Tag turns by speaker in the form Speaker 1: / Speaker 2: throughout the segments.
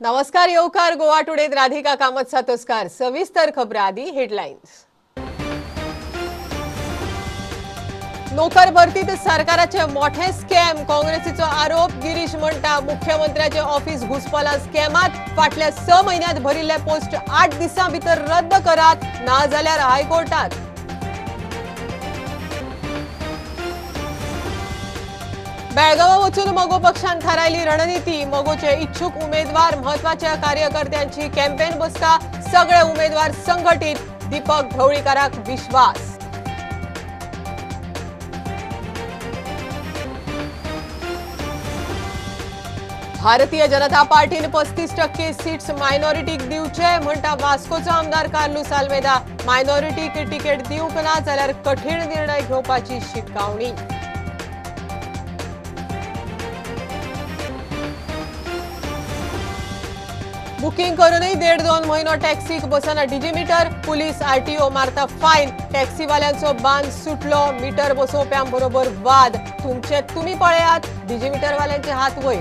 Speaker 1: नमस्कार येवकार गोवा टुडेत राधिका कामत सातोस्कार सविस्तर खबरां आदी हेडलायन्स। नोकर भरतीत सरकाराचे मोठे स्कॅम काँग्रेसीचो आरोप गिरीश म्हणटा मुख्यमंत्र्याचे ऑफिस घुसपला स्कॅमात फाटल्या 6 महिन्यात भरिल्ले पोस्ट 8 दिसां भितर रद्द करात ना जाल्यार हायकोर्टात। बेळगावा वचून मोगो पक्षान थारायली रणनीती मोगोचे इच्छुक उमेदवार महत्वाच्या कार्यकर्त्यांची कॅम्पेन बसका सगळे उमेदवार संघटित दीपक ढवळीकाराक विश्वास। भारतीय जनता पार्टीन 35% सीट्स मायनॉरिटीक दिवचे म्हणटा वास्कोचो आमदार कार्लूस आल्मेदा मायनॉरिटीक तिकेट दिवंक ना जाल्यार कठीण निर्णय घेवपाची शिटकावणी। बुकिंग करूनय 1.5-2 म्हयनो टॅक्सीक बसना डिजिमीटर पुलीस आरटीओ मारता फायन टॅक्सीवाल्यांचो बांद सुटलो मीटर बसोवप्यां बरोबर वाद तुमचे तुमी पळयात डिजिमीटरवाल्यांचे हात वयर।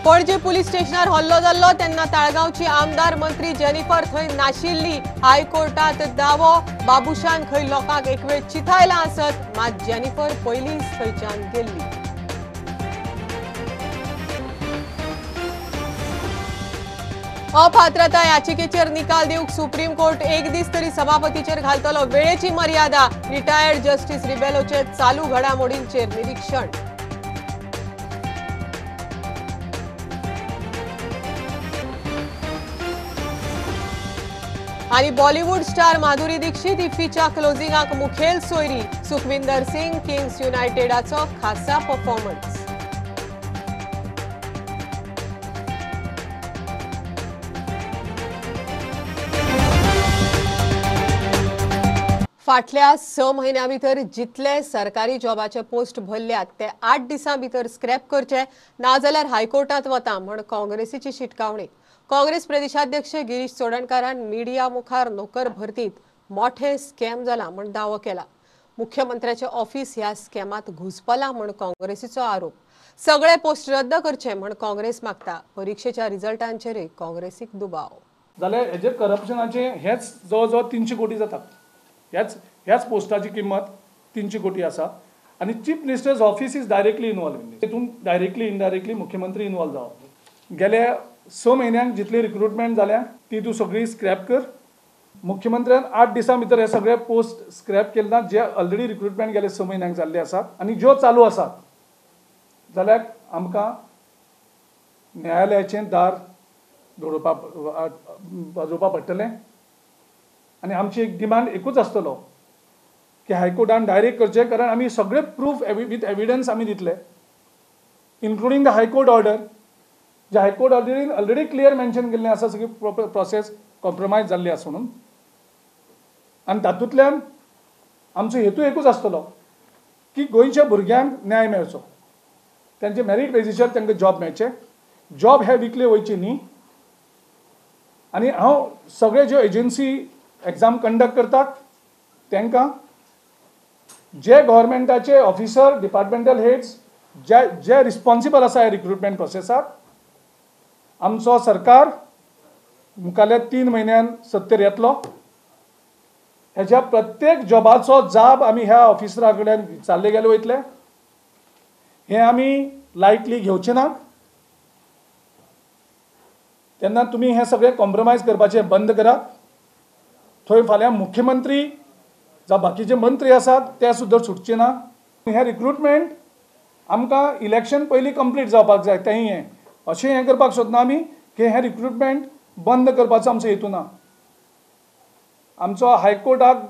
Speaker 1: पणजे पुलीस स्टेशनार हल्लो जाल्लो तेन्ना ताळगांवची आमदार मंत्री जेनिफर थंय नाशिल्ली हायकोर्टात दावो बाबुशान खंय लोकांक एक वेळ चिथायला आसत मात जेनिफर पयलींच थंयच्यान गेल्ली। अपात्रता याचिकेचेर निकाल दिवंक सुप्रीम कोर्ट एक दीस तरी सभापतीचेर घालतलो वेळेची मर्यादा रिटायर्ड जस्टिस रिबेलोचे चालू घडामोडींचेर निरीक्षण। आणि बॉलिवूड स्टार माधुरी दीक्षित इफ्फीच्या क्लोजिंगाक मुखेल सोयरी सुखविंदर सिंग किंग्स युनायटेडाचो खासा परफॉर्मन्स। फाटल्या 6 महिन्यां भितर जितले सरकारी जॉबाचे पोस्ट भरल्यात ते 8 दिसां भितर स्क्रॅप करचे ना जाल्यार हायकोर्टात वता म्हण काँग्रेसीची शिटकावणी। काँग्रेस प्रदेशाध्यक्ष गिरीश चोडणकारान मिडिया मुखार नोकर भरतीत मोठे स्कॅम जाला म्हण दावो केला। मुख्यमंत्र्याचे ऑफिस ह्या स्कॅमात घुसपला म्हण काँग्रेसीचो आरोप। सगळे पोस्ट रद्द करचे म्हण काँग्रेस मागता। परीक्षेच्या रिझल्टांचेर काँग्रेसीक दुबाव
Speaker 2: जाल्यार हेजे करप्शनाचे हेच जवळ 300 कोटी जातात। ह्याच पोस्टाची किंमत 300 कोटी आसा आणि chief minister's office is directly involve in तितून डायरेक्टली इनडायरेक्टली मुख्यमंत्री इन्वॉल्व जावप। गेल्या 6 महिन्यांक जितली रिक्रुटमेंट जाल्या ती तूं सगळी स्क्रॅप कर। मुख्यमंत्र्यान 8 दिसां भितर हे सगळे पोस्ट स्क्रॅप केले ना जे ऑलरेडी रिक्रुटमेंट गेले 6 महिन्यांक जाल्ले आसात आणि ज्यो चालू आसात जाल्यार आमकां न्यायालयाचें दार वाजोवपा पडटलें आणि आमची एक डिमांड एकूच आसतलो की हायकोर्टान डायरेक्ट करचे कारण आमी सगळे प्रूफ विथ एविडन्स आमी दितले इन्क्लुडींग द हायकोर्ट ऑर्डर जे हायकोर्ट ऑर्डरीन ऑलरेडी क्लियर मेन्शन केल्लें आसा सगळी प्रोसेस कॉम्प्रोमायज जाल्ली आसा म्हणून आनी तातूंतल्यान आमचो हेतू एकूच आसतलो की गोंयच्या भुरग्यांक न्याय मेळचो तांचे मेरीट बेसिसार तांकां जॉब मेळचे जॉब हे विकले वयचे न्ही। आनी हांव सगळे ज्यो एजन्सी एग्जाम कंडक्ट करतात तांकां जे गव्हर्मेंटाचे ऑफिसर डिपार्टमेंटल हेड्स जे रिस्पॉन्सिबल आसा ह्या रिक्रुटमेंट प्रोसेसाक आमचो सरकार मुखाल्या 3 म्हयन्यान सत्तेर येतलो। हेज्या प्रत्येक जॉबाचो जाप आमी ह्या ऑफिसरा कडल्यान विचारले गेले वयतले हे आमी लायटली घेवचे नात। तेन्ना तुमी हे सगळे कॉम्प्रोमायज करपाचे बंद करात। थंय फाल्यां मुख्यमंत्री जावं बाकीचे मंत्री आसात ते सुद्दां सुटचे ना। हे रिक्रुटमेंट आमकां इलेक्शन पयलीं कंप्लीट जावपाक जाय तेंय हें अशें हें करपाक सोदना आमी की हें रिक्रुटमेंट बंद करपाचो आमचो हेतू ना। आमचो हायकोर्टाक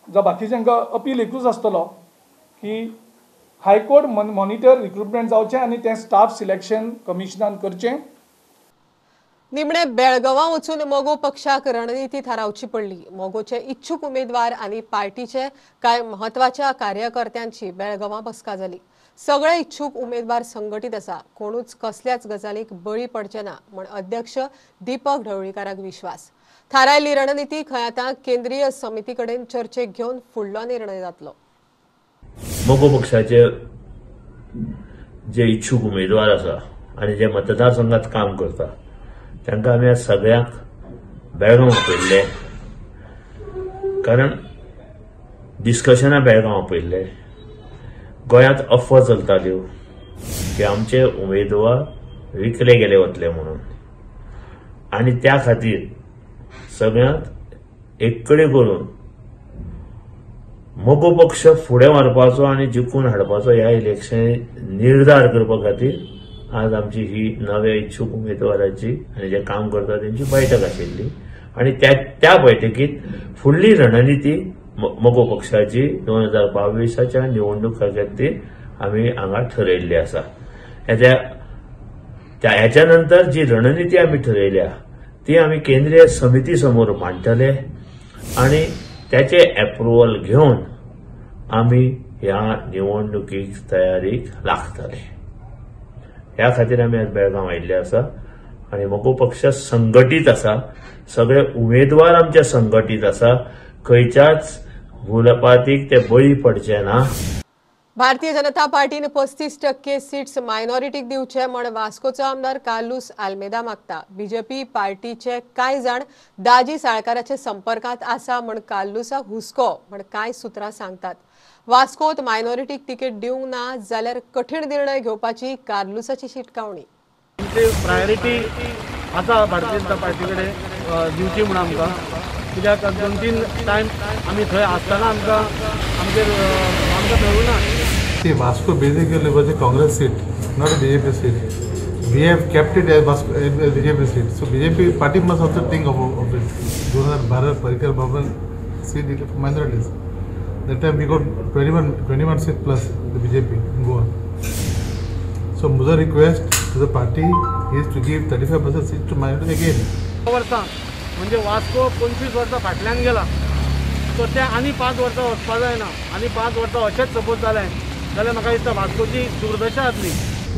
Speaker 2: जावं बाकीच्यांका अपील एकूच आसतलो की हायकोर्ट मॉनिटर रिक्रुटमेंट जावचें आनी तें स्टाफ सिलेक्शन कमिशनान करचें।
Speaker 1: निमणे बेळगावा वचून मोगो पक्षाक रणनीती थारावची पडली। मोगोचे इच्छुक उमेदवार आणि पार्टीचे कांय महत्वाच्या कार्यकर्त्यांची बेळगावा बसका जाली। सगळे इच्छुक उमेदवार संघटित आसा कोणूच कसल्याच गजालीक बळी पडचे ना म्हण अध्यक्ष दीपक ढवळीकाराक विश्वास। थारायल्ली रणनीती खंय आतां केंद्रीय समिती कडेन चर्चेक घेवन फुडलो निर्णय जातलो।
Speaker 3: मोगो पक्षाचे जे इच्छुक उमेदवार आसा आनी जे मतदारसंघात काम करता तांकां आमी आज सगळ्यांक बेळगांव आपयल्ले, कारण डिस्कशनां बेळगांव आपयल्ले. गोंयांत अफवा चलताल्यो की आमचे उमेदवार विकले गेले वतले म्हणून, आनी त्या खातीर सगळ्यांत एक कडेन करून मोगो पक्ष फुडें व्हरपाचो आनी जिखून हाडपाचो ह्या इलेक्शन निर्धार करपा खातीर आज आमची ही नव्या इच्छुक उमेदवाराची आनी जे काम करता त्यांची बैठक आशिल्ली. आनी त्या बैठकीत फुडली रणनिती मोगो पक्षाची 2022च्या निवडणुका खातीर आमी हांगा ठरयल्ली आसा. ह्याच्या नंतर जी रणनिती आमी ठरयल्या ती आमी केंद्रीय समिती समोर मांडटले आनी त्याचे अप्रुव्हल घेवन आमी ह्या निवडणुकीक तयारीक लागतले. ह्या खातीर आमी आज बेळगांव आयिल्ले आसा आनी मोगो पक्ष संघटीत आसा. सगळे उमेदवार आमचे संघटीत आसा. खंयच्याच भूलपातीक ते बळी पडचे ना.
Speaker 1: भारतीय जनता पार्टीन 35% सीट्स मायनॉरिटीक दिवचे म्हण वास्कोचो आमदार कार्लूस आल्मेदा मागता. बीजेपी पार्टीचे कांय जाण दाजी साळकाराचे संपर्कांत आसा म्हण कार्लूसाक हुस्को म्हण कांय सुत्रां सांगतात. वास्कोत मायनॉरिटीक तिकेट दिवंक ना जाल्यार कठीण निर्णय घेवपाची कार्लूसाची शिटकावणी.
Speaker 4: प्रायोरिटी आसा भारतीय जनता पार्टी कडेन दिवची म्हणून आमकां, कित्याक 2-3 टायम आमी थंय आसतना आमकां मेळूना.
Speaker 5: See, Vasco basically was a Congress seat, not a BJP seat. We have kept it as BJP seat. So BJP party must also think of it. 2012 Parikar Bhavan seat for minorities. That time we got 21 seats plus the BJP in Goa. So Muza request to the party is to give 35% seats to minorities again.
Speaker 4: वर्सां म्हणजे वास्को 25 वर्सां फाटल्यान गेला, so ते आनी 5 वर्सां वचपा जायना. आनी 5 वर्सां अशेंच सपोज जालें जाल्यार म्हाका दिसता वास्कोची दुर्दशा जातली.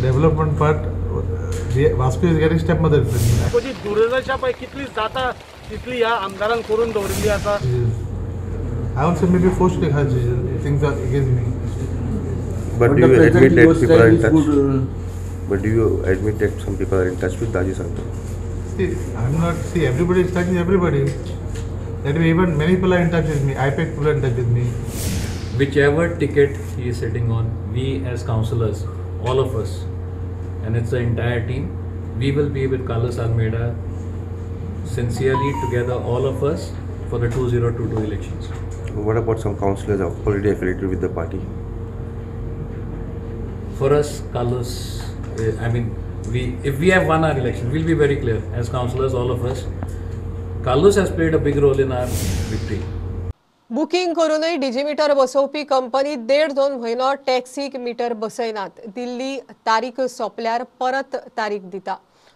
Speaker 5: Development part, Vasco is getting stepmother.
Speaker 4: वास्कोची दुर्दशा पळय कितली जाता तितली ह्या आमदारान करून दवरिल्ली आसा.
Speaker 5: I also maybe forced to have things are against me.
Speaker 6: But do you admit that people are in touch? But do you admit that some people are in touch with Daji Santo?
Speaker 5: See, I'm not. See, everybody is touching everybody. That way, even many people are in touch with me. IPAC people are in touch with me.
Speaker 7: Whichever ticket he is sitting on, we as councillors, all of us, and it's the entire team, we will be with Carlos Almeida sincerely together, all of us, for the 2022 elections.
Speaker 6: What about some councillors are already affiliated with the party?
Speaker 7: For us, Carlos, I mean, if we have won our election, we'll be very clear as councillors, all of us. Carlos has played a big role in our victory.
Speaker 1: Booking करूनय डिजिमीटर बसोवपी company 1.5-2 म्हयनो टॅक्सीक metre बसयनात. Delhi तारीख सोंपल्यार परत तारीख दिता.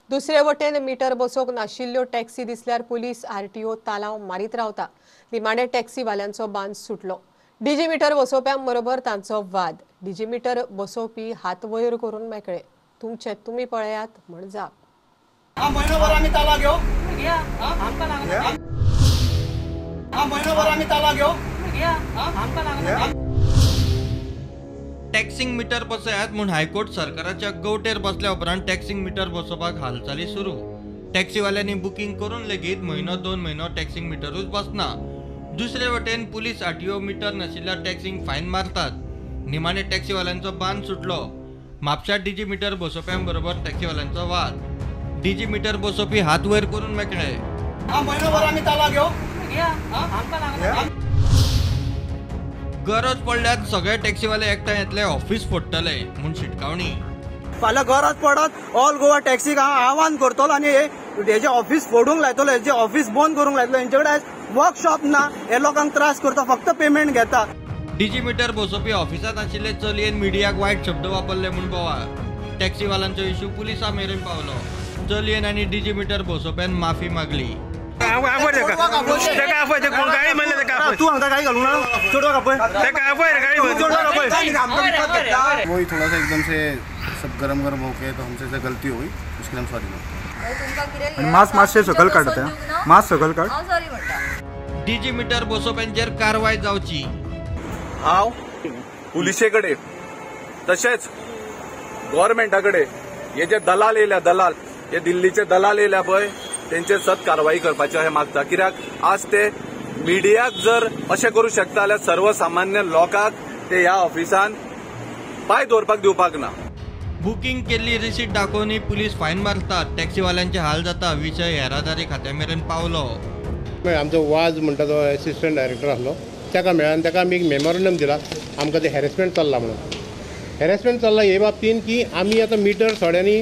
Speaker 1: दुसरे वटेन metre बसोवंक नाशिल्ल्यो taxi दिसल्यार पुलीस RTO तालाव मारीत रावता. निमाणे टॅक्सीवाल्यांचो बांद सुटलो. डिजिमीटर बसोवप्यां बरोबर तांचो वाद. डिजिमीटर बसोवपी हात वयर करून मेकळे. तुमचे तुमी पळयात म्हण जाप.
Speaker 8: महिनोभर आम्ही ताला घेऊ. महिनोभर आम्ही ताला घेऊ.
Speaker 9: टॅक्सिंग मीटर बसयात म्हूण हायकोर्ट सरकाराच्या गवटेर बसल्या उपरांत टॅक्सिंग मीटर बसोवपाक हालचाली सुरू. टॅक्सीवाल्यांनी बुकींग करून लेगीत 1-2 म्हयनो टॅक्सिंग मिटरूच बसना. दुसरे वटेन पुलीस RTO मीटर नाशिल्ल्या टॅक्सींक फायन मारतात. निमाणे टॅक्सीवाल्यांचो बांद सुटलो. म्हापशात डिजिमीटर बसोवप्यां बरोबर टॅक्सीवाल्यांचो वाद. डिजिमीटर बसोवपी हात वयर करून मेकळे.
Speaker 8: महिनोभर आम्ही ताला घेऊ.
Speaker 9: गरज पडल्यार सगळे टॅक्सीवाले एकठांय येतले, ऑफिस फोडटले म्हूण शिटकावणी.
Speaker 8: फाल्यां गरज पडत ऑल गोवा टॅक्सीक हांव आव्हान करतलो आनी हेजे ऑफिस फोडूंक लायतलो, हेजे ऑफिस बंद करूंक लायतलो. हेंचे कडेन वर्कशॉप ना, हे लोकांक त्रास करता, फक्त पेमेंट घेता.
Speaker 9: डिजिमीटर बसोवपी ऑफिसांत आशिल्ले चलयेन मिडियाक वायट शब्द वापरले म्हूण बोवाळ. टॅक्सीवाल्यांचो इश्यू पुलिसां मेरेन पावलो. चलयेन आनी डिजिमीटर बसोवप्यान माफी मागली.
Speaker 8: तू हांगा काय घालूंक ना, चोडवा कापय.
Speaker 10: वही थोड़ा सा एकदम से सब गरम गरम हो गए तो हमसे से गलती हुई, उसके लिए सॉरी.
Speaker 5: मास से सकल काढत आहे, मास सकल काढ.
Speaker 9: डिजिमीटर बसोवप्यांचेर कारवाय जावची.
Speaker 11: हांव पुलिशे कडेन तशेंच गव्हर्मेंटा कडेन हे जे दलाल येयल्या दलाल हे दिल्लीचे दलाल येयल्या पळय तेंचेर सत कारवाई करपाचें अशें मागता. कित्याक आज ते मिडियाक जर अशें करूं शकता जाल्यार सर्वसामान्य लोकांक ते ह्या ऑफिसान पांय दवरपाक दिवपाक ना.
Speaker 9: बुकींग केल्ली रिसीट दाखोवनय पुलीस फायन मारतात. टॅक्सीवाल्यांचे हाल जाता. विशय येरादारी खात्यामेरेन पावलो.
Speaker 12: आमचो वाज म्हणटा तो असिस्टंट डायरेक्टर आसलो ताका मेळ्ळान ताका आमी एक मेमोरंडम दिला आमकां ते हॅरेसमेंट चल्ला म्हणून. हॅरेसमेंट चल्ला हे बाबतीन की आमी आतां मिटर थोड्यांनी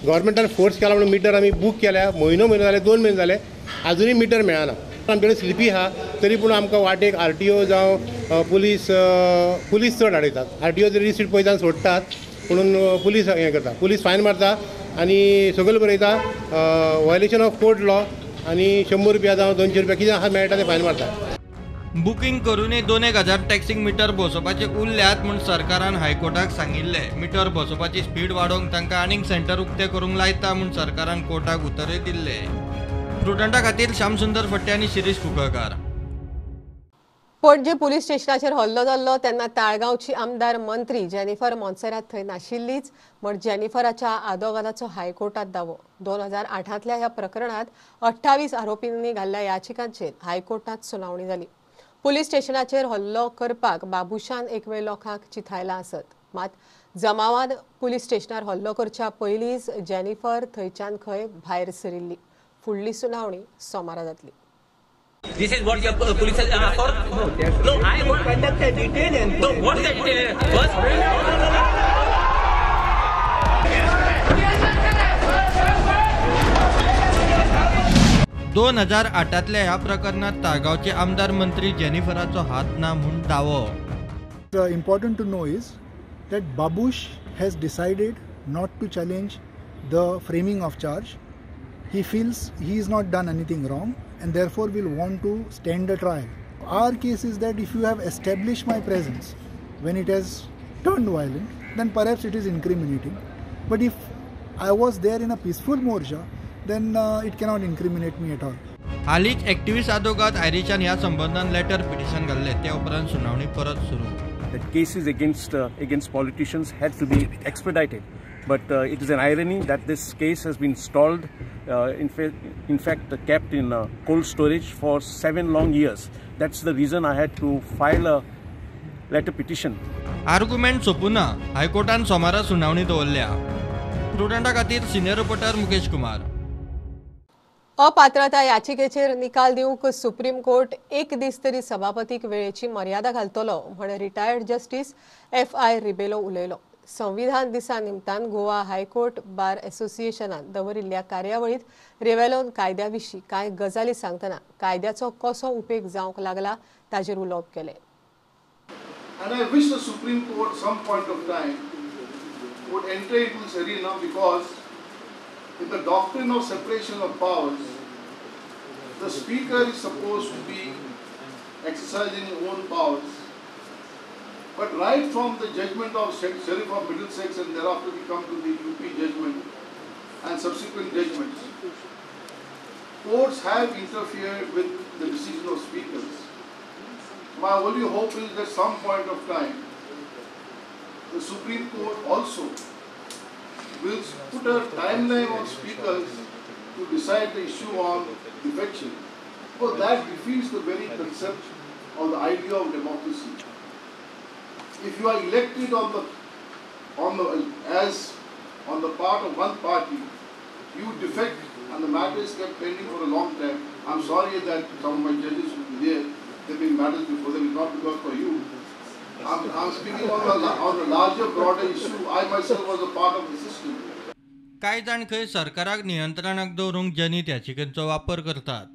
Speaker 12: गव्हर्मेंटान फोर्स केला म्हणून मिटर आमी बूक केल्या. म्हयनो जाले 2 म्हयने जाले आजुनूय मिटर मेळना. आमचे कडेन स्लिपी आहा तरी पूण आमकां वाटेक RTO जावं पुलीस चड आडयतात. RTO जर रिसीट पळयता सोडटात म्हणून पुलीस हें करता. पुलीस फायन मारता आनी सगळें बरयता वायलेशन ऑफ कोर्ट लॉ आनी 100 रुपया जावं 200 रुपया कितें आहा मेळटा ते फायन मारता.
Speaker 9: बुकींग करूनय 2000 टॅक्सींक मिटर बसोवपाचे उरल्यात म्हूण सरकारान हायकोर्टाक सांगिल्ले. मिटर बसोवपाची स्पीड वाडोवंक तांकां आनीक सेंटर उक्ते करूंक लायता म्हूण सरकारान कोर्टाक उतरय दिल्ले. प्रुडंटा खातीर श्यामसुंदर फट्टे आनी शिरीष कुंकळकार.
Speaker 1: पणजे पुलीस स्टेशनाचेर हल्लो जाल्लो तेन्ना ताळगांवची आमदार मंत्री जेनिफर मॉन्सेरात थंय नाशिल्लीच म्हण जेनिफराच्या आदोगादाचो हायकोर्टात दावो. 2008तल्या ह्या प्रकरणात 28 आरोपींनी घाल्ल्या याचिकांचेर हायकोर्टात सुनावणी जाली. पुलीस स्टेशनाचेर हल्लो करपाक बाबुशान एक वेळ लोकांक चिथायला आसत. मात जमावान पुलीस स्टेशनार हल्लो करच्या पयलींच जेनिफर थंयच्यान खंय भायर सरिल्ली. फुडली सुनावणी सोमारा जातली.
Speaker 13: This is what your police has asked for? No, I want to conduct a detailed inquiry. No, what is the detail? First,
Speaker 9: 2008तल्या ह्या प्रकरणात ताळगावचे आमदार मंत्री जेनिफराचो हात ना म्हूण दावो.
Speaker 14: Important to know is that Babush has decided not to challenge the framing of charge. He feels he has not done anything wrong and therefore will want to stand the trial. Our case is that if you have established my presence when it has turned violent, then perhaps it is incriminating. But if I was there in a peaceful morja, then it cannot incriminate me at all.
Speaker 9: हालींच एक्टिव्हिस्ट आदोगाद आयरिशान ह्या संबंधान letter petition घाल्ले. त्या उपरांत सुनावणी परत सुरू.
Speaker 15: That cases against politicians had to be expedited. But it is an irony that this case has been stalled, in fact kept in cold storage for 7 long years. That's the reason I had to file a letter petition.
Speaker 9: Argument सोपुना. हायकोर्टान सोमारा सुनावणी दवरल्या. प्रुडंटा खातीर senior reporter Mukesh Kumar.
Speaker 1: अपात्रता याचिकेचेर निकाल दिवंक सुप्रीम कोर्ट एक दीस तरी सभापतीक वेळेची मर्यादा घालतलो म्हण रिटायर्ड जस्टीस FI रिबेलो उलयलो. संविधान दिसा निमतान गोवा हायकोर्ट बार असोसिएशनान दवरिल्ल्या कार्यावळीत रिबेलोन कायद्याविशीं कांय गजाली सांगतना कायद्याचो कसो उपेग जावंक लागला ताचेर उलोवप केलें.
Speaker 2: And I wish the Supreme Court some point of time would enter into this arena, because in the doctrine of separation of powers, the Speaker is supposed to be exercising his own powers. But right from the judgment of Sheriff of Middlesex and thereafter we come to the UP judgment and subsequent judgments, courts have interfered with the decision of speakers. My only hope is that some point of time the Supreme Court also will put a timeline on speakers to decide the issue on defection, because that defeats the very concept of the idea of democracy. If you are elected on the part of one party, you defect and the matter is kept pending for a long time. I'm sorry that some of my judges will be there. They've been matters before them, not because for you. I'm speaking on the larger, broader issue. I myself was a part of the system.
Speaker 9: कांय जाण खंय सरकाराक नियंत्रणाक दवरूंक जनहित याचिकेचो वापर करतात.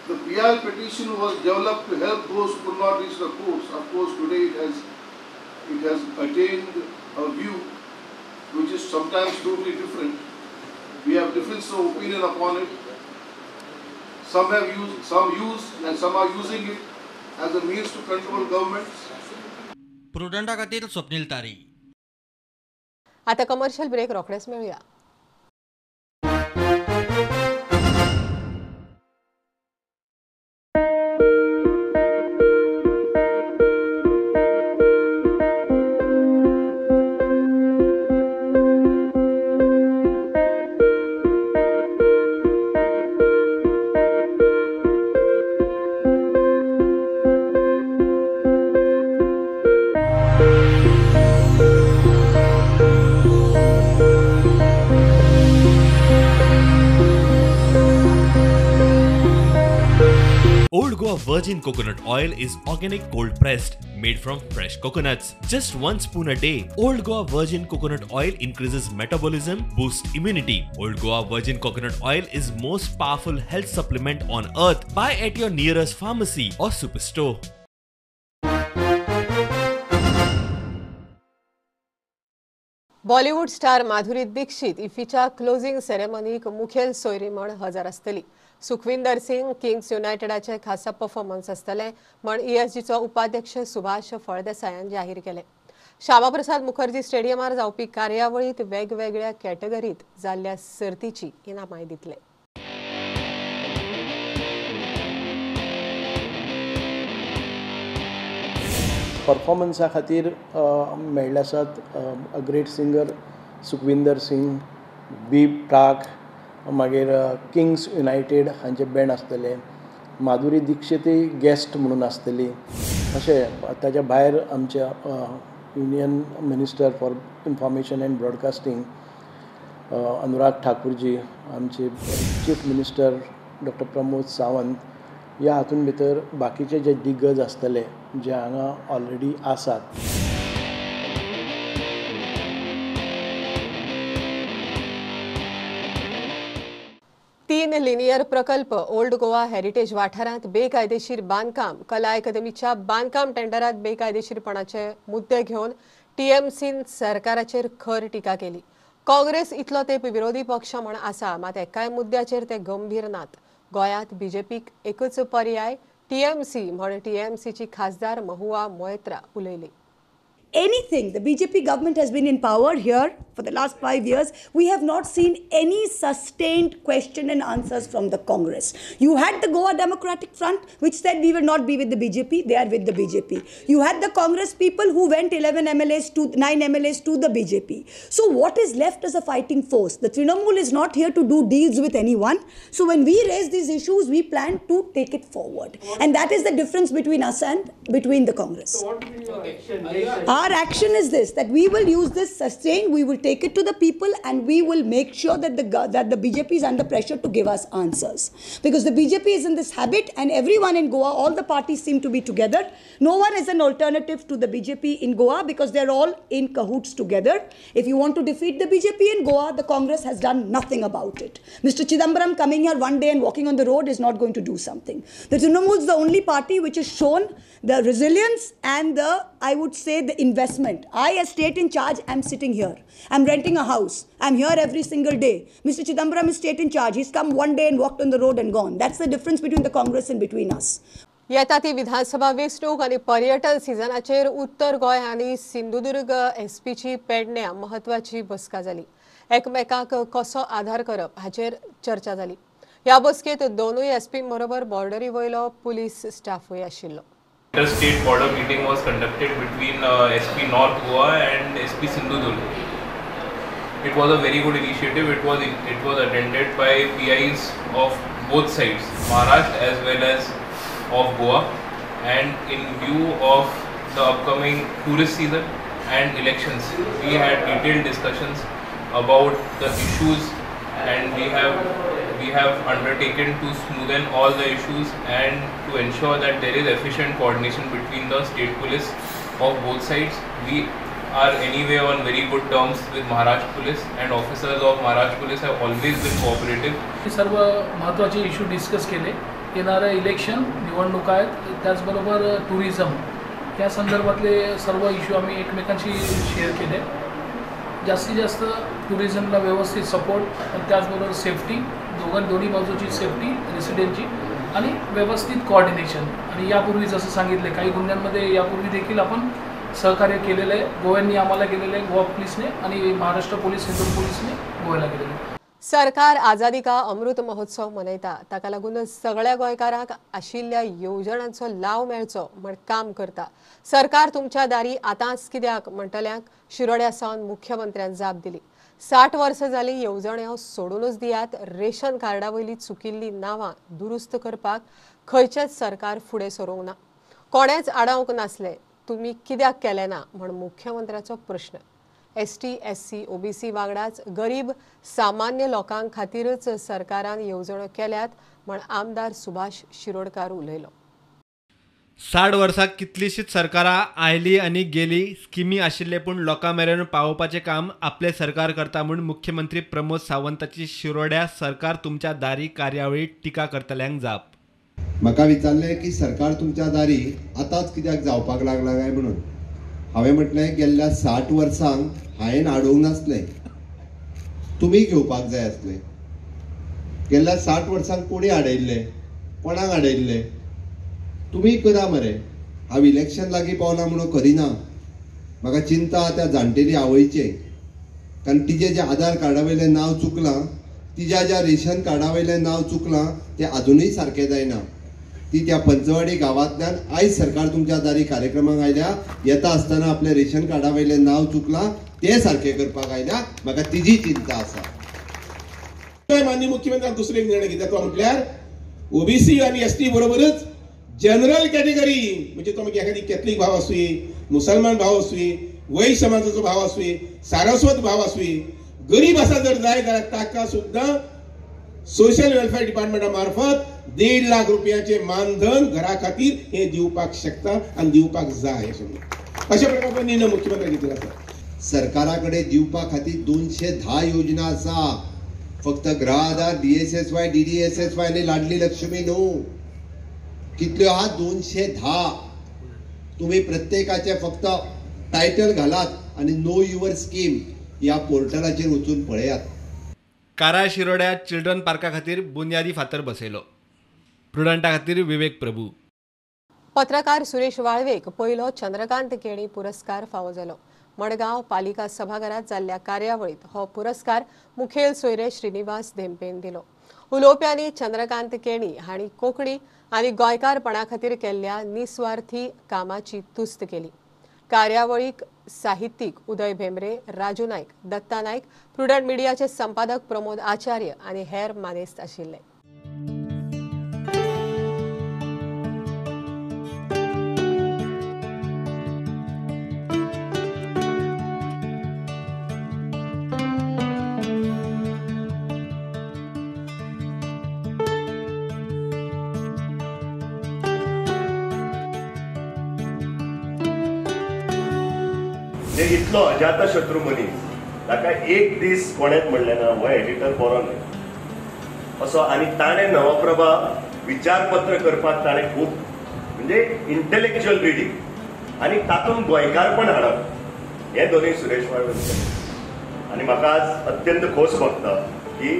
Speaker 2: The PI petition was developed to help those who could not reach the courts. Of course, today it has attained a view which is sometimes totally different. We have difference of opinion upon it. Some use and some are using it as a means to control governments.
Speaker 9: प्रुडंटा खातीर स्वप्नील तारी.
Speaker 1: आता commercial break रोखडेच मेळुया.
Speaker 16: Goa Virgin Coconut Oil is organic cold pressed, made from fresh coconuts. Just 1 spoon a day. Old Goa Virgin Coconut Oil increases metabolism, boosts immunity. Old Goa Virgin Coconut Oil is most powerful health supplement on earth. Buy at your nearest pharmacy or superstore.
Speaker 1: Bollywood star Madhuri Dixit इफ्फीच्या closing सेरेमनीक मुखेल सोयरी म्हण हजर आसतली. Sukhvinder Singh Kings युनायटेडाचे खासा performance आसतले म्हण ESGचो उपाध्यक्ष सुभाष फळदेसायान जाहीर केले. श्यामाप्रसाद मुखर्जी स्टेडियमार जावपी कार्यावळीत वेगवेगळ्या कॅटेगरीत जाल्ल्या सर्तीची इनामाय दितले.
Speaker 17: परफॉर्मन्सा खातीर मेळ्ळे आसात ग्रेट सिंगर सुखविंदर सिंग, बी प्राक, मागीर किंग्स युनायटेड हांचे बँड आसतले, माधुरी दीक्षितय गेस्ट म्हणून आसतली. अशें ताच्या भायर आमच्या union minister for information and broadcasting Anurag Thakur ji, आमचे chief minister doctor Pramod Sawant, ह्या हातूंत भितर बाकीचे जे दिग्गज आसतले जे हांगा ऑलरेडी आसात.
Speaker 1: तीन लिनियर प्रकल्प ओल्ड गोवा हेरिटेज वाठारांत बेकायदेशीर बांदकाम, कला अकादमीच्या बांदकाम टेंडरात बेकायदेशीरपणाचे मुद्दे घेवन TMCन सरकाराचेर खर टिका केली. काँग्रेस इतलो तेंप विरोधी पक्ष म्हण आसा, मात एकाय मुद्द्याचेर ते गंभीर नात. गोंयांत BJPक एकच पर्याय TMC म्हण TMCची खासदार महुआ मोएत्रा उलयली.
Speaker 18: Anything. The BJP government has been in power here for the last 5 years. We have not seen any sustained question and answers from the Congress. You had the Goa Democratic Front, which said we will not be with the BJP. They are with the BJP. You had the Congress people who went 9 MLAs to the BJP. So what is left as a fighting force? The Trinamool is not here to do deals with anyone. So when we raise these issues, we plan to take it forward. And that is the difference between us and between the Congress. So what will be your action? Our action is this, that we will use this sustain, we will take it to the people, and we will make sure that the BJP is under pressure to give us answers. Because the BJP is in this habit, and everyone in Goa, all the parties seem to be together. No one is an alternative to the BJP in Goa because they're all in cahoots together. If you want to defeat the BJP in Goa, the Congress has done nothing about it. Mr. Chidambaram coming here one day and walking on the road is not going to do something. The Trinamool is the only party which has shown the resilience and I would say, the investment. I, as state in charge, am sitting here. I'm renting a house. I'm here every single day. Mr. Chidambaram is state in charge. He's come one day and walked on the road and gone. That's the difference between the Congress and between us.
Speaker 1: येता ती विधानसभा वेंचणूक आनी पर्यटन सिजनाचेर उत्तर गोंय आनी सिंधुदुर्ग SPची पेडण्यां महत्वाची बसका जाली. एकमेकाक कसो आधार करप हाचेर चर्चा जाली. ह्या बसकेत दोनूय SP बरोबर बॉर्डरी वयलो पुलीस स्टाफूय आशिल्लो.
Speaker 19: Interstate border meeting was conducted between SP North Goa and SP Sindhudurg. It was a very good initiative. It was attended by PIs of both sides, Maharashtra as well as of Goa, and in view of the upcoming tourist season and elections, we had detailed discussions about the issues, and we have undertaken to smoothen all the issues and to ensure that there is efficient coordination between the state police of both sides. We are anyway on very good terms with Maharashtra police, and officers of Maharashtra police have always been cooperative.
Speaker 20: सर्व महत्त्वाचे issue discuss केले. येणारे election, निवडणुका आहेत, त्याचबरोबर tourism, त्या संदर्भातले सर्व इश्यू आम्ही एकमेकांशी शेअर केले. जास्तीत जास्त टुरिझमला व्यवस्थित सपोर्ट आणि त्याचबरोबर सेफ्टी, दोन्ही बाजूची सेफ्टी, रेसिडेंटची आणि व्यवस्थित कोऑर्डिनेशन. आणि यापूर्वी जसं सांगितले, काही गुन्ह्यांमध्ये यापूर्वी देखील आपण सहकार्य केलेलं आहे. गोव्यांनी आम्हाला केलेलं आहे, गोवा पोलिसने, आणि महाराष्ट्र पोलीस, हिंदू पोलिसने गोव्याला केलेलं आहे.
Speaker 1: सरकार आझादी का अमृत महोत्सव मनयता, ताका लागून सगळ्या गोंयकारांक आशिल्ल्या येवजणांचो लाव मेळचो म्हण काम करता. सरकार तुमच्या दारी आतांच कित्याक म्हणटल्यांक शिरोड्या सावन मुख्यमंत्र्यान जाप दिली. 60 वर्सां जाली येवजण्यो सोडूनच दियात. रेशन कार्डा वयली चुकिल्ली नांवां दुरुस्त करपाक खंयचेच सरकार फुडें सरूंक ना. कोणेच आडावंक नासले. तुमी कित्याक केलें ना म्हण मुख्यमंत्र्याचो प्रश्न. ST, SC, OBC वांगडाच गरीब सामान्य लोकां खातीरच सरकारान येवजण्यो केल्यात म्हण आमदार सुभाष शिरोडकार उलयलो.
Speaker 21: 60 वर्सां कितलीशीच सरकारां आयली आनी गेली, स्किमी आशिल्ले पूण लोकां मेरेन पावोवपाचें काम आपले सरकार करता म्हूण मुख्यमंत्री प्रमोद सावंताची शिरोड्या सरकार तुमच्या दारी कार्यावळीत टिका करतल्यांक जाप.
Speaker 22: म्हाका विचारलें की सरकार तुमच्या दारी आतांच कित्याक जावपाक लागला काय म्हणून. हांवें म्हटलें गेल्ल्या 60 वर्सांक हांवें हाडूंक नासलें, तुमी घेवपाक जाय आसलें. गेल्ल्या 60 वर्सांक कोणी हाडयल्लें, कोणाक हाडयल्लें, तुमी करा मरे. हांव इलेक्शन लागीं पावना म्हणून करिना. म्हाका चिंता त्या जाणटेली आवयचे, कारण तिजे जे आधार कार्डा वयलें नांव चुकलां, तिच्या ज्या रेशन कार्डा वयलें नांव चुकलां तें अजुनूय सारकें जायना. ती त्या पंचवाडी गांवांतल्यान आयज सरकार तुमच्या दारी कार्यक्रमाक आयल्या. येता आसतना आपल्या रेशन कार्डा वयलें नांव चुकलां तें सारकें करपाक आयल्या. म्हाका तिजी चिंता आसा.
Speaker 23: माननीय मुख्यमंत्र्यान दुसरो एक निर्णय घेतला, तो म्हटल्यार ओबीसी आनी एसटी बरोबरच जनरल कॅटेगरी, म्हणजे तो मागीर एखादी कॅथलीक भाव आसूं, मुसलमान भाव आसूं, वैश्य समाजाचो भाव आसूं, सारस्वत भाव आसूं, गरीब आसा जर जाय जाल्यार ताका सुद्दां सोशल वेलफेअर डिपार्टमेंटा मार्फत 1.5 लाख रुपयाचे मानधन घरा खातीर हे दिवपाक शकता आनी दिवपाक जाय अशा प्रकारचो निर्णय मुख्यमंत्र्यान घेतला आसा.
Speaker 22: सरकारा कडेन दिवपा खातीर 210 योजना आसा. फक्त गृह आधार, DSSY, DDSSY आनी लाडली लक्ष्मी न्हू. कितल्यो आहा? 210. तुम्ही प्रत्येकाचे फक्त टायटल घालात आणि नो युअर स्कीम या पोर्टलाचेर वचून पळयात.
Speaker 21: कारा शिरोड्या चिल्ड्रन पार्का खातीर बुन्यादी फातर बसयलो. प्रुडंटा खातीर विवेक प्रभू.
Speaker 1: पत्रकार सुरेश वाळवेक पयलो चंद्रकांत केणी पुरस्कार फावो जालो. मडगांव पालिका सभाघरात जाल्ल्या कार्यावळीत हो पुरस्कार मुखेल सोयरे श्रीनिवास धेंपेन दिलो. उलोवप्यांनी चंद्रकांत केणी हांणी कोंकणी आनी गोंयकारपणा खातीर केल्ल्या निस्वार्थी कामाची तुस्त केली. कार्यावळीक साहित्यीक उदय भेंब्रे, राजू नायक, दत्ता नायक, प्रुडंट मिडियाचे संपादक प्रमोद आचार्य आनी हेर मानेस्त आशिल्ले.
Speaker 24: इतलो अजात शत्रू मनीस, ताका एक दीस कोणेच म्हणलें ना हो एडिटर बरो न्हय असो. आनी ताणें नवप्रभा विचारपत्र करपाक ताणें खूब म्हणजे इंटेलेक्च्युअल रिडींग आनी तातूंत गोंयकारपण हाडप हे दोनूय सुरेश वाळवे. आनी म्हाका आज अत्यंत खोस भोगता की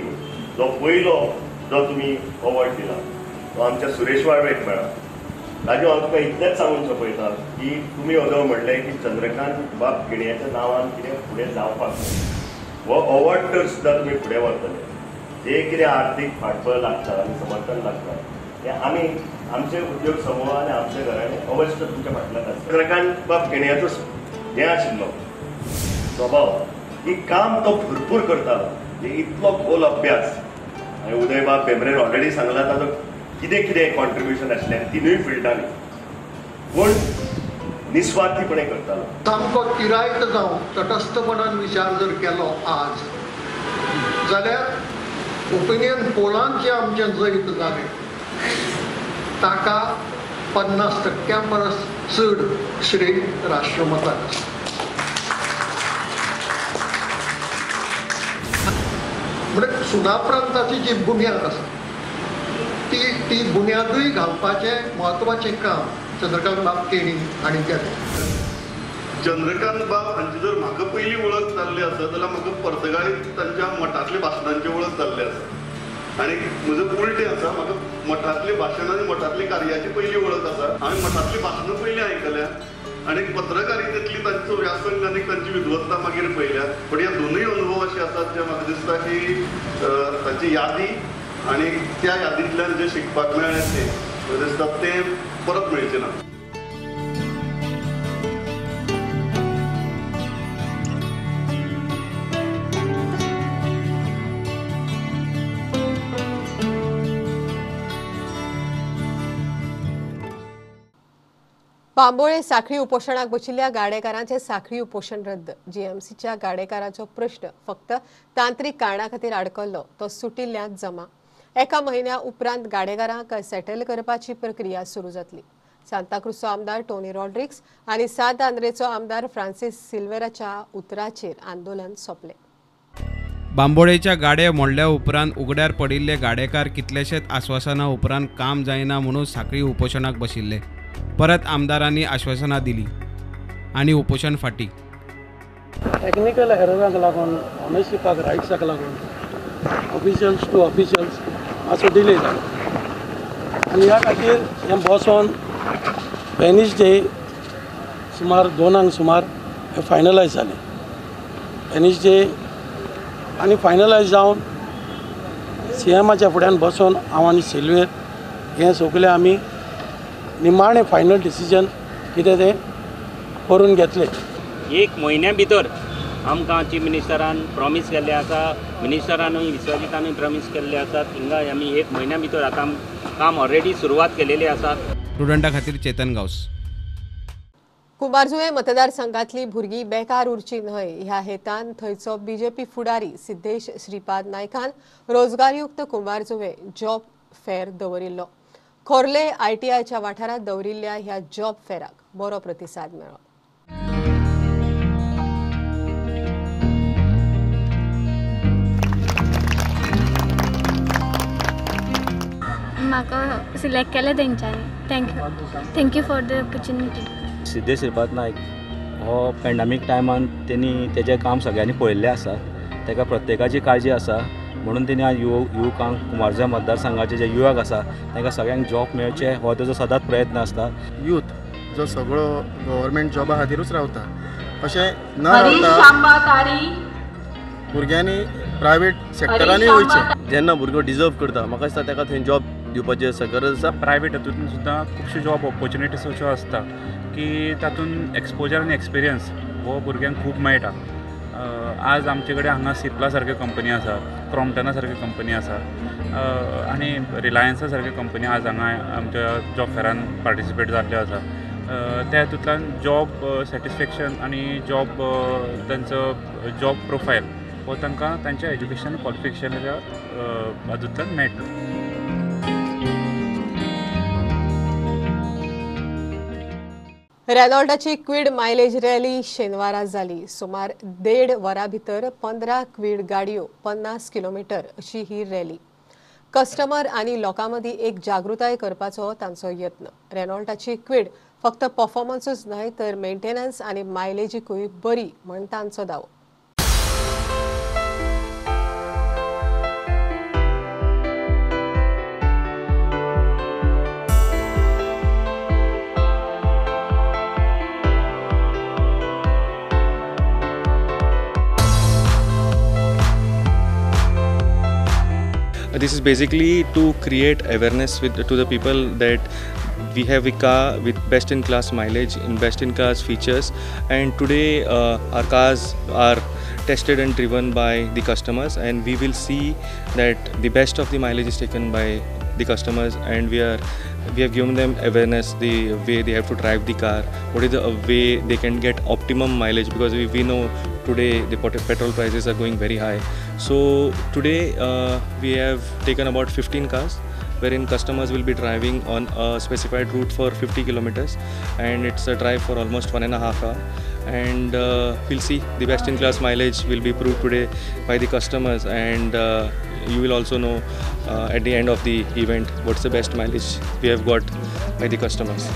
Speaker 24: जो पयलो जो तुमी अवॉर्ड दिला तो आमच्या सुरेश वाळवेक मेळ्ळा. ताजे हांव तुका इतलेंच सांगून सोंपयता की तुमी अदो म्हणलें की चंद्रकांत बाब केणयाच्या नांवान कितें फुडें जावपाक हो अवॉर्ड तर सुद्दां तुमी फुडें व्हरतले. जे कितें आर्थीक फाटबळ लागता आनी समर्थन लागता हें आमी आमचे उद्योग समूह आनी आमचे घरांनी अवश्य तुमच्या फाटल्यान आसा. चंद्रकांत बाब केणयाचो हें आशिल्लो स्वभाव की काम तो भरपूर करतालो. इतलो खोल अभ्यास आनी उदय बाब भेंब्रेन ऑलरेडी सांगला ताजो कितें कितें कॉन्ट्रिब्युशन आसलें तिनूय फिल्डांनी, पूण निस्वार्थीपणे करतालो.
Speaker 25: सामको तिरायत जावन तटस्थपणान विचार जर केलो आज जाल्यार ओपिनियन पोलांत जे आमचें जैत जालें ताका 50% परस चड श्रेय राष्ट्रमताक. म्हणजे सुना प्रांताची जी बुन्याद आसा ती बुन्यादूय घालपाचें म्हत्वाचें काम चंद्रकांत बाब केणी हांणी केलें.
Speaker 26: चंद्रकांत बाब हांची जर म्हाका पयली वळख जाल्ली आसा जाल्यार म्हाका पर्तगाळींत तांच्या मठांतल्या भाशणांची वळख जाल्ली आसा. आनी म्हजें उलटें आसा, म्हाका मठांतली भाशण आनी मठांतली कार्याची पयली वळख आसा. हांवें मठांतली भाशणां पयलीं आयकल्या आनी पत्रकारितेंतली तांचो व्यासंग आनी तांची विद्वत्ता मागीर पयल्या. पण ह्या दोनूय अनुभव अशे आसात जे म्हाका दिसता की ताची यादी आनी त्या यादींतल्यान जे शिकपाक मेळ्ळें तें म्हाका दिसता तें परत मेळचें ना.
Speaker 1: बांबोळे साखळी उपोशणाक बशिल्ल्या गाडेकारांचे साखळी उपोशण रद्द. जीएमसीच्या गाडेकारांचो प्रश्न फक्त तांत्रीक कारणां खातीर आडकल्लो तो सुटिल्ल्यान जमा. एका म्हयन्या उपरांत गाडेकारांक सेटल करपाची प्रक्रिया सुरू जातली. सांताक्रुजचो आमदार टोनी रॉड्रिक्स आनी सात आंद्रेचो आमदार फ्रांसीस सिल्वेराच्या उतराचेर आंदोलन सोंपलें.
Speaker 21: बांबोळेच्या गाडये मोडल्या उपरांत उगड्यार पडिल्ले गाडेकार कितलेशेच आश्वासनां उपरांत काम जायना म्हणून सांखळी उपोशणाक बशिल्ले. परत आमदारांनी आश्वासनां दिली आनी उपोशण फाटी.
Speaker 3: टेक्निकल एरराक लागून ओनरशिपाक रायट्साक लागून ऑफिशियल्स टू ऑफिशियल्स मातसो डिले जालो आनी ह्या खातीर हें बसोन वेनिसडे सुमार 2 सुमार हें फायनलायज जालें. वेनिसडे आनी फायनलायज जावन CMच्या फुड्यान बसून हांव आनी सिल्वेर हें सगळें आमी निमाणें फायनल डिसिजन कितें तें करून घेतलें.
Speaker 4: 1 म्हयन्या भितर आमकां चीफ मिनिस्टरान प्रॉमीस केल्लें आसा, मिनिस्टरानूय विश्वजितानूय प्रॉमीस केल्ले आसात. हिंगा आमी 1 म्हयन्या भितर आतां काम ऑलरेडी सुरवात केलेली आसा.
Speaker 21: प्रुडंटा खातीर चेतन गांवस.
Speaker 1: कुंभारजुवे मतदारसंघातली भुरगीं बेकार उरची न्हय ह्या हेतान थंयचो BJP फुडारी सिद्धेश श्रीपाद नायकान रोजगारयुक्त कुंभारजुवे जॉब फेर दवरिल्लो. खोर्ले ITIच्या वाठारांत दवरिल्ल्या ह्या जॉब फेराक बरो प्रतिसाद मेळ्ळो.
Speaker 6: म्हाका सिलेक्ट केलें तेंच्यांनी. Thank you for the opportunity.
Speaker 7: Siddhesh Shripad Naik हो पॅन्डेमीक टायमान तेणी तेजें काम सगळ्यांनी पळयल्लें आसा. ताका प्रत्येकाची काळजी आसा म्हणून तेणी आज युवकांक कुंभारजुवे मतदारसंघाचे जे युवक आसा तांकां सगळ्यांक जॉब मेळचे हो तेजो सदांच प्रयत्न आसता.
Speaker 8: यूथ जो सगळो गव्हर्मेंट जॉबा खातीरूच रावता अशें न रावता भुरग्यांनी प्रायवेट सेक्टरांनी वयचें.
Speaker 10: जेन्ना भुरगो डिजर्व करता म्हाका दिसता ताका थंय जॉब दिवपाची आसा गरज आसा.
Speaker 27: प्रायवेट हातूंत सुद्दां खुबश्यो जॉब ऑपॉर्च्युनिटीज अश्यो आसता की तातूंत एक्सपोजर आनी एक्सपिरियन्स हो भुरग्यांक खूब मेळटा. आज आमचे कडेन हांगा सिप्ला सारक्यो कंपनी आसा, क्रॉम्पटना सारक्यो कंपनी आसा आनी रिलायन्सा सारक्यो कंपनी आज हांगा आमच्या जॉब फेरान पार्टिसिपेट जाल्ल्यो आसा. त्या हातूंतल्यान जॉब सॅटिस्फॅक्शन आनी जॉब तांचो जॉब प्रोफायल हो तांकां तांच्या एज्युकेशन क्वॉलिफिकेशनाच्या हातूंतल्यान मेळटा.
Speaker 1: रेनॉल्टाची क्विड मायलेज रॅली शेनवारा जाली. सुमार 1.5 वरां भितर 15 क्विड गाडयो 50 किलोमीटर अशी ही रॅली. कस्टमर आनी लोकां मदीं एक जागृताय करपाचो तांचो यत्न. रेनॉल्टाची क्विड फक्त परफॉर्मन्सूच न्हय तर मेंटेनन्स आनी मायलेजीकूय बरी म्हण तांचो दावो.
Speaker 28: This is basically to create awareness to the people that we have a car with best in class mileage and best in class features, and today our cars are tested and driven by the customers, and we will see that the best of the mileage is taken by the customers, and we have given them awareness the way they have to drive the car, what is the way they can get optimum mileage, because we know today the petrol prices are going very high. So today we have taken about 15 cars wherein customers will be driving on a specified route for 50 kilometers, and it's a drive for almost 1.5 hours, and we'll see the best in class mileage will be proved today by the customers, and you will also know at the end of the event what's the best mileage we have got by the customers.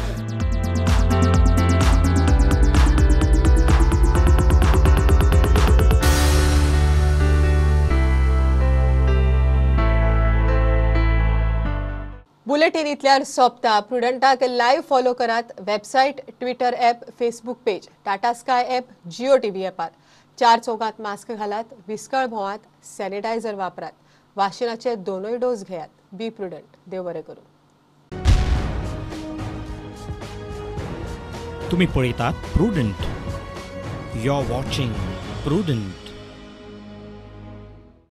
Speaker 1: Bulletin इतल्यार सोंपता. प्रुडंटाक live follow करात. Website, Twitter app, Facebook page, Tata Sky app, Jio TV ॲपार. 4 चौकात mask घालात, विस्कळ भोंवात, sanitiser वापरात, वाशिनाचे 2 dose घेयात. बी prudent. देव बरें करूं.
Speaker 29: तुम्ही पळयतात Prudent. You are watching prudent.